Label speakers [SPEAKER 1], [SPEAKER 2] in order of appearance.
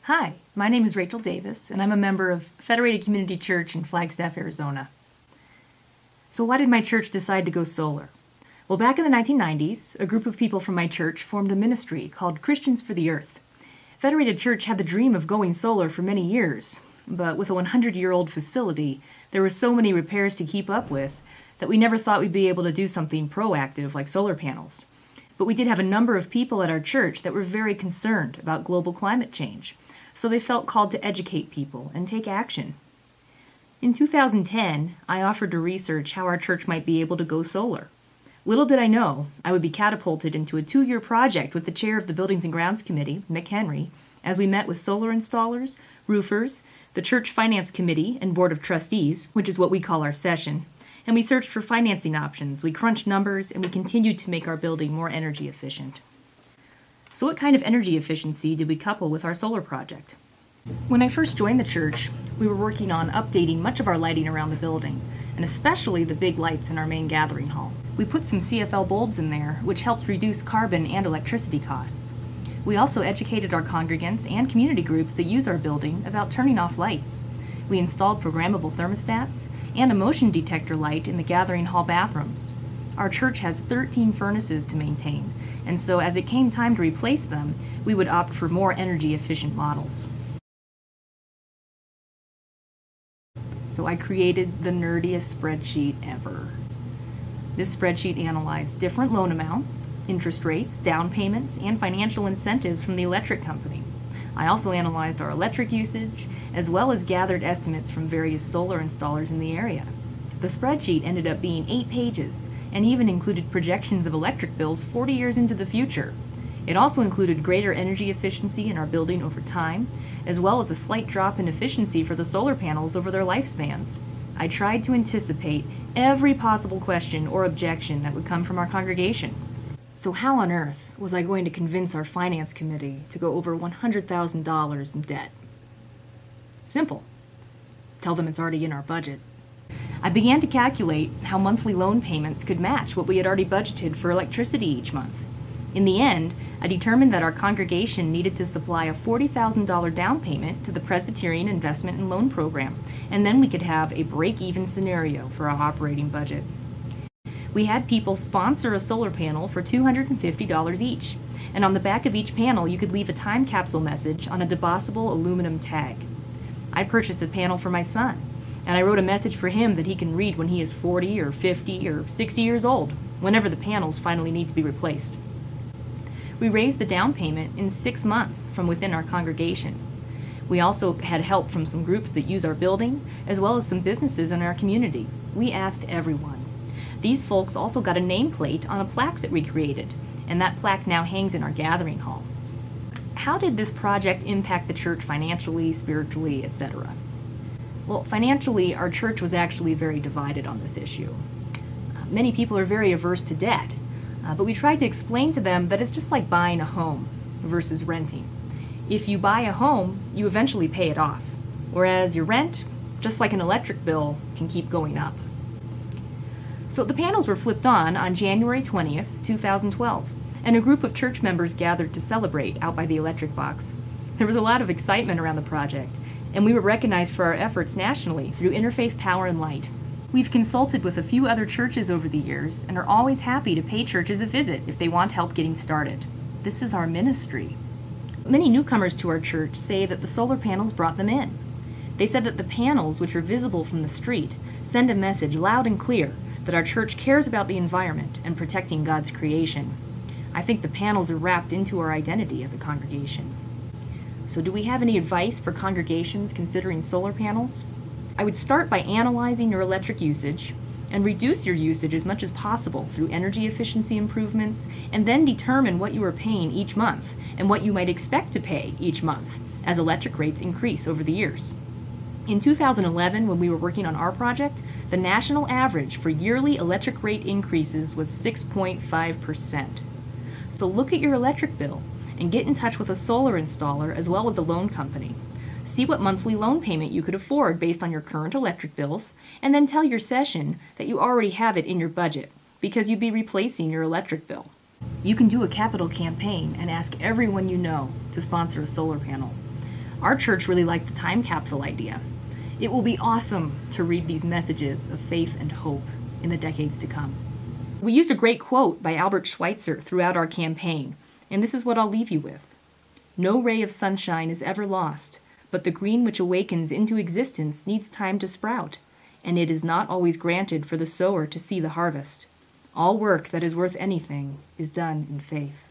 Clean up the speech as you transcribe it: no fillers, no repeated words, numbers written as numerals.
[SPEAKER 1] Hi, my name is Rachel Davis, and I'm a member of Federated Community Church in Flagstaff, Arizona. So why did my church decide to go solar? Well, back in the 1990s, a group of people from my church formed a ministry called Christians for the Earth. Federated Church had the dream of going solar for many years, but with a 100-year-old facility, there were so many repairs to keep up with that we never thought we'd be able to do something proactive like solar panels. But we did have a number of people at our church that were very concerned about global climate change, so they felt called to educate people and take action. In 2010, I offered to research how our church might be able to go solar. Little did I know I would be catapulted into a 2-year project with the chair of the Buildings and Grounds Committee, Mick Henry, as we met with solar installers, roofers, the Church Finance Committee and Board of Trustees, which is what we call our session, and we searched for financing options, we crunched numbers, and we continued to make our building more energy efficient. So what kind of energy efficiency did we couple with our solar project? When I first joined the church, we were working on updating much of our lighting around the building, and especially the big lights in our main gathering hall. We put some CFL bulbs in there, which helped reduce carbon and electricity costs. We also educated our congregants and community groups that use our building about turning off lights. We installed programmable thermostats and a motion detector light in the gathering hall bathrooms. Our church has 13 furnaces to maintain, and so as it came time to replace them, we would opt for more energy-efficient models. So I created the nerdiest spreadsheet ever. This spreadsheet analyzed different loan amounts, interest rates, down payments, and financial incentives from the electric company. I also analyzed our electric usage, as well as gathered estimates from various solar installers in the area. The spreadsheet ended up being 8 pages, and even included projections of electric bills 40 years into the future. It also included greater energy efficiency in our building over time, as well as a slight drop in efficiency for the solar panels over their lifespans. I tried to anticipate every possible question or objection that would come from our congregation. So how on earth was I going to convince our finance committee to go over $100,000 in debt? Simple. Tell them it's already in our budget. I began to calculate how monthly loan payments could match what we had already budgeted for electricity each month. In the end, I determined that our congregation needed to supply a $40,000 down payment to the Presbyterian Investment and Loan Program, and then we could have a break-even scenario for our operating budget. We had people sponsor a solar panel for $250 each, and on the back of each panel you could leave a time capsule message on a debossable aluminum tag. I purchased a panel for my son, and I wrote a message for him that he can read when he is 40 or 50 or 60 years old, whenever the panels finally need to be replaced. We raised the down payment in 6 months from within our congregation. We also had help from some groups that use our building, as well as some businesses in our community. We asked everyone. These folks also got a nameplate on a plaque that we created, and that plaque now hangs in our gathering hall. How did this project impact the church financially, spiritually, etc.? Well, financially, our church was actually very divided on this issue. Many people are very averse to debt, but we tried to explain to them that it's just like buying a home versus renting. If you buy a home, you eventually pay it off, whereas your rent, just like an electric bill, can keep going up. So the panels were flipped on January 20th, 2012, and a group of church members gathered to celebrate out by the electric box. There was a lot of excitement around the project, and we were recognized for our efforts nationally through Interfaith Power and Light. We've consulted with a few other churches over the years and are always happy to pay churches a visit if they want help getting started. This is our ministry. Many newcomers to our church say that the solar panels brought them in. They said that the panels, which are visible from the street, send a message loud and clear that our church cares about the environment and protecting God's creation. I think the panels are wrapped into our identity as a congregation. So do we have any advice for congregations considering solar panels? I would start by analyzing your electric usage and reduce your usage as much as possible through energy efficiency improvements, and then determine what you are paying each month and what you might expect to pay each month as electric rates increase over the years. In 2011, when we were working on our project, the national average for yearly electric rate increases was 6.5%. So look at your electric bill and get in touch with a solar installer as well as a loan company. See what monthly loan payment you could afford based on your current electric bills, and then tell your session that you already have it in your budget because you'd be replacing your electric bill. You can do a capital campaign and ask everyone you know to sponsor a solar panel. Our church really liked the time capsule idea. It will be awesome to read these messages of faith and hope in the decades to come. We used a great quote by Albert Schweitzer throughout our campaign, and this is what I'll leave you with. No ray of sunshine is ever lost, but the green which awakens into existence needs time to sprout, and it is not always granted for the sower to see the harvest. All work that is worth anything is done in faith.